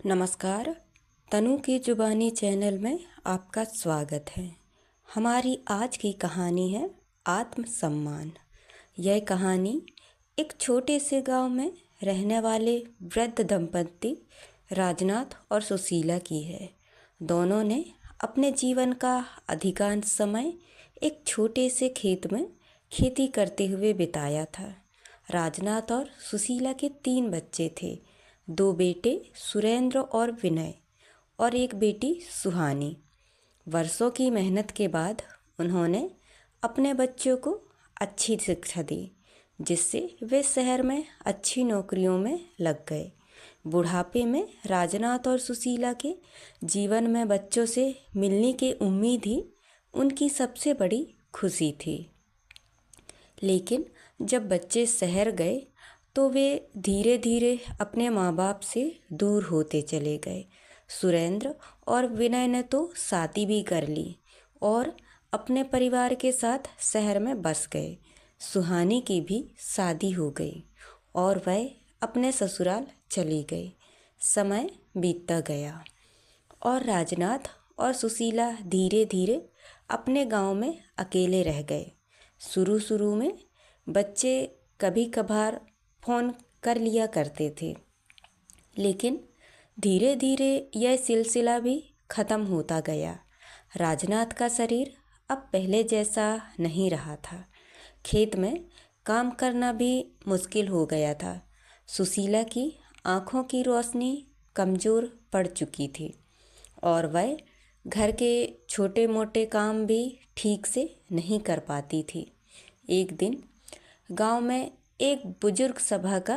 नमस्कार। तनु की जुबानी चैनल में आपका स्वागत है। हमारी आज की कहानी है आत्मसम्मान। यह कहानी एक छोटे से गांव में रहने वाले वृद्ध दंपति राजनाथ और सुशीला की है। दोनों ने अपने जीवन का अधिकांश समय एक छोटे से खेत में खेती करते हुए बिताया था। राजनाथ और सुशीला के 3 बच्चे थे, 2 बेटे सुरेंद्र और विनय और एक बेटी सुहानी। वर्षों की मेहनत के बाद उन्होंने अपने बच्चों को अच्छी शिक्षा दी, जिससे वे शहर में अच्छी नौकरियों में लग गए। बुढ़ापे में राजनाथ और सुशीला के जीवन में बच्चों से मिलने की उम्मीद ही उनकी सबसे बड़ी खुशी थी। लेकिन जब बच्चे शहर गए तो वे धीरे धीरे अपने माँ बाप से दूर होते चले गए। सुरेंद्र और विनय ने तो शादी भी कर ली और अपने परिवार के साथ शहर में बस गए। सुहानी की भी शादी हो गई और वह अपने ससुराल चली गई। समय बीतता गया और राजनाथ और सुशीला धीरे धीरे अपने गांव में अकेले रह गए। शुरू में बच्चे कभी कभार फ़ोन कर लिया करते थे, लेकिन धीरे धीरे यह सिलसिला भी ख़त्म होता गया। राजनाथ का शरीर अब पहले जैसा नहीं रहा था। खेत में काम करना भी मुश्किल हो गया था। सुशीला की आँखों की रोशनी कमज़ोर पड़ चुकी थी और वह घर के छोटे मोटे काम भी ठीक से नहीं कर पाती थी। एक दिन गांव में एक बुजुर्ग सभा का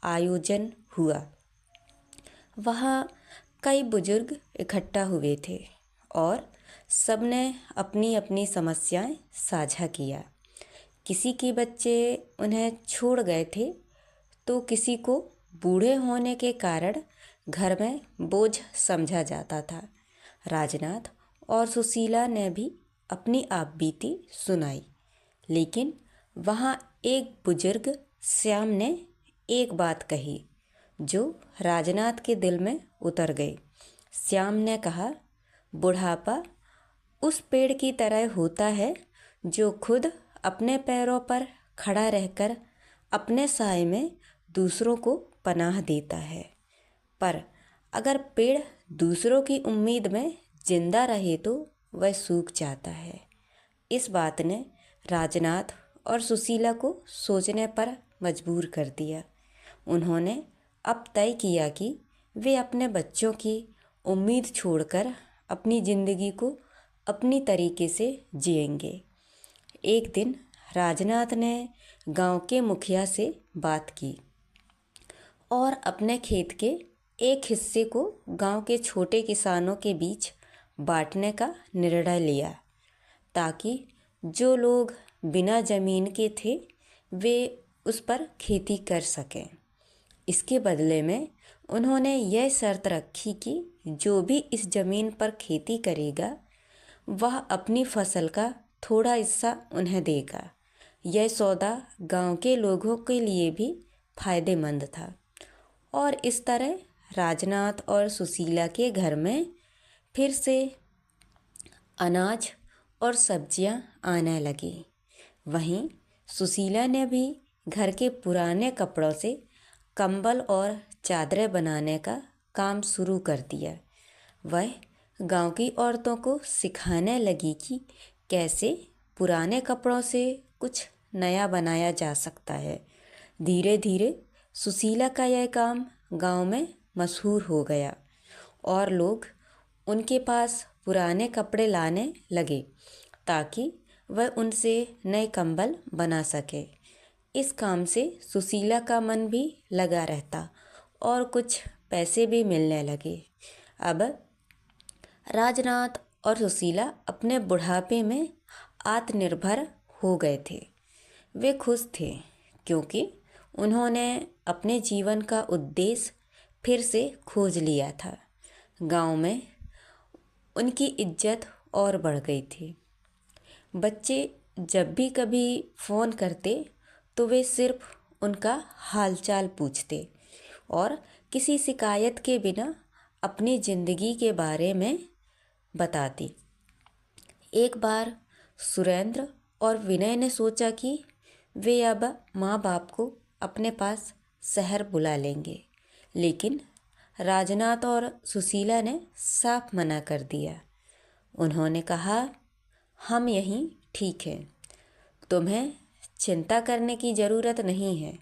आयोजन हुआ। वहाँ कई बुजुर्ग इकट्ठा हुए थे और सबने अपनी अपनी समस्याएं साझा किया। किसी के बच्चे उन्हें छोड़ गए थे तो किसी को बूढ़े होने के कारण घर में बोझ समझा जाता था। राजनाथ और सुशीला ने भी अपनी आपबीती सुनाई, लेकिन वहाँ एक बुजुर्ग श्याम ने एक बात कही जो राजनाथ के दिल में उतर गई। श्याम ने कहा, बुढ़ापा उस पेड़ की तरह होता है जो खुद अपने पैरों पर खड़ा रहकर अपने साए में दूसरों को पनाह देता है, पर अगर पेड़ दूसरों की उम्मीद में जिंदा रहे तो वह सूख जाता है। इस बात ने राजनाथ और सुशीला को सोचने पर मजबूर कर दिया। उन्होंने अब तय किया कि वे अपने बच्चों की उम्मीद छोड़कर अपनी ज़िंदगी को अपनी तरीके से जिएंगे। एक दिन राजनाथ ने गांव के मुखिया से बात की और अपने खेत के एक हिस्से को गांव के छोटे किसानों के बीच बांटने का निर्णय लिया, ताकि जो लोग बिना ज़मीन के थे वे उस पर खेती कर सकें। इसके बदले में उन्होंने यह शर्त रखी कि जो भी इस ज़मीन पर खेती करेगा वह अपनी फसल का थोड़ा हिस्सा उन्हें देगा। यह सौदा गांव के लोगों के लिए भी फायदेमंद था और इस तरह राजनाथ और सुशीला के घर में फिर से अनाज और सब्जियां आने लगी। वहीं सुशीला ने भी घर के पुराने कपड़ों से कंबल और चादरें बनाने का काम शुरू कर दिया। वह गांव की औरतों को सिखाने लगी कि कैसे पुराने कपड़ों से कुछ नया बनाया जा सकता है। धीरे धीरे सुशीला का यह काम गांव में मशहूर हो गया और लोग उनके पास पुराने कपड़े लाने लगे ताकि वह उनसे नए कंबल बना सके। इस काम से सुशीला का मन भी लगा रहता और कुछ पैसे भी मिलने लगे। अब राजनाथ और सुशीला अपने बुढ़ापे में आत्मनिर्भर हो गए थे। वे खुश थे क्योंकि उन्होंने अपने जीवन का उद्देश्य फिर से खोज लिया था। गांव में उनकी इज्जत और बढ़ गई थी। बच्चे जब भी कभी फ़ोन करते तो वे सिर्फ उनका हालचाल पूछते और किसी शिकायत के बिना अपनी ज़िंदगी के बारे में बताती। एक बार सुरेंद्र और विनय ने सोचा कि वे अब माँ बाप को अपने पास शहर बुला लेंगे, लेकिन राजनाथ और सुशीला ने साफ मना कर दिया। उन्होंने कहा, हम यहीं ठीक हैं, तुम्हें चिंता करने की ज़रूरत नहीं है।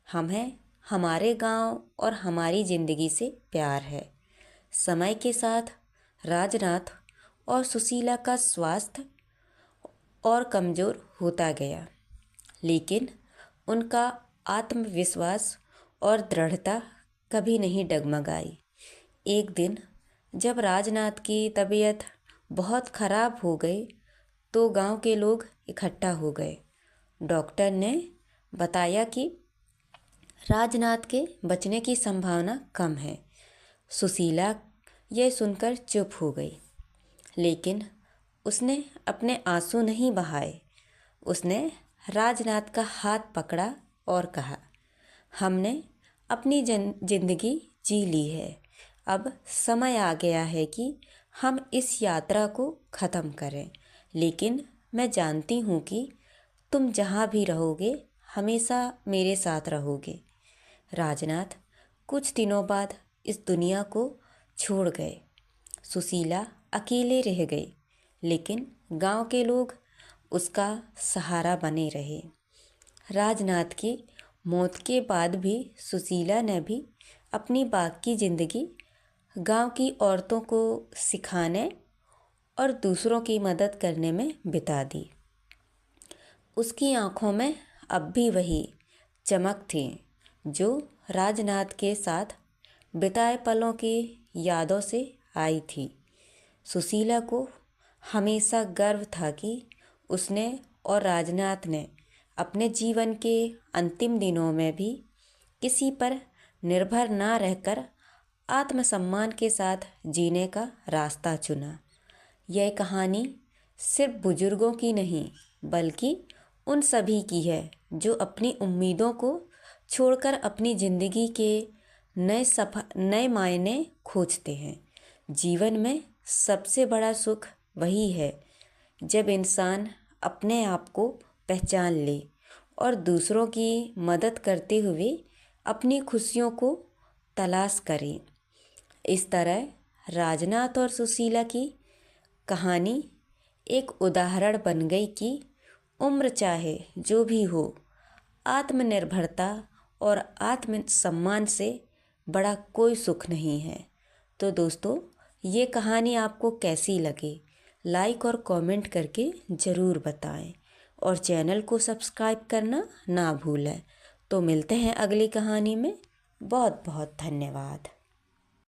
हमें हमारे गांव और हमारी ज़िंदगी से प्यार है। समय के साथ राजनाथ और सुशीला का स्वास्थ्य और कमज़ोर होता गया, लेकिन उनका आत्मविश्वास और दृढ़ता कभी नहीं डगमगाई। एक दिन जब राजनाथ की तबीयत बहुत ख़राब हो गई तो गांव के लोग इकट्ठा हो गए। डॉक्टर ने बताया कि राजनाथ के बचने की संभावना कम है। सुशीला यह सुनकर चुप हो गई, लेकिन उसने अपने आंसू नहीं बहाए। उसने राजनाथ का हाथ पकड़ा और कहा, हमने अपनी जिंदगी जी ली है। अब समय आ गया है कि हम इस यात्रा को ख़त्म करें, लेकिन मैं जानती हूँ कि तुम जहाँ भी रहोगे हमेशा मेरे साथ रहोगे। राजनाथ कुछ दिनों बाद इस दुनिया को छोड़ गए। सुशीला अकेले रह गई, लेकिन गांव के लोग उसका सहारा बने रहे। राजनाथ की मौत के बाद भी सुशीला ने भी अपनी बाकी ज़िंदगी गांव की औरतों को सिखाने और दूसरों की मदद करने में बिता दी। उसकी आंखों में अब भी वही चमक थी जो राजनाथ के साथ बिताए पलों की यादों से आई थी। सुशीला को हमेशा गर्व था कि उसने और राजनाथ ने अपने जीवन के अंतिम दिनों में भी किसी पर निर्भर ना रहकर आत्मसम्मान के साथ जीने का रास्ता चुना। यह कहानी सिर्फ बुजुर्गों की नहीं, बल्कि उन सभी की है जो अपनी उम्मीदों को छोड़कर अपनी ज़िंदगी के नए मायने खोजते हैं। जीवन में सबसे बड़ा सुख वही है जब इंसान अपने आप को पहचान ले और दूसरों की मदद करते हुए अपनी खुशियों को तलाश करे। इस तरह राजनाथ और सुशीला की कहानी एक उदाहरण बन गई कि उम्र चाहे जो भी हो, आत्मनिर्भरता और आत्मसम्मान से बड़ा कोई सुख नहीं है। तो दोस्तों, ये कहानी आपको कैसी लगी, लाइक और कमेंट करके ज़रूर बताएं और चैनल को सब्सक्राइब करना ना भूलें। तो मिलते हैं अगली कहानी में। बहुत बहुत धन्यवाद।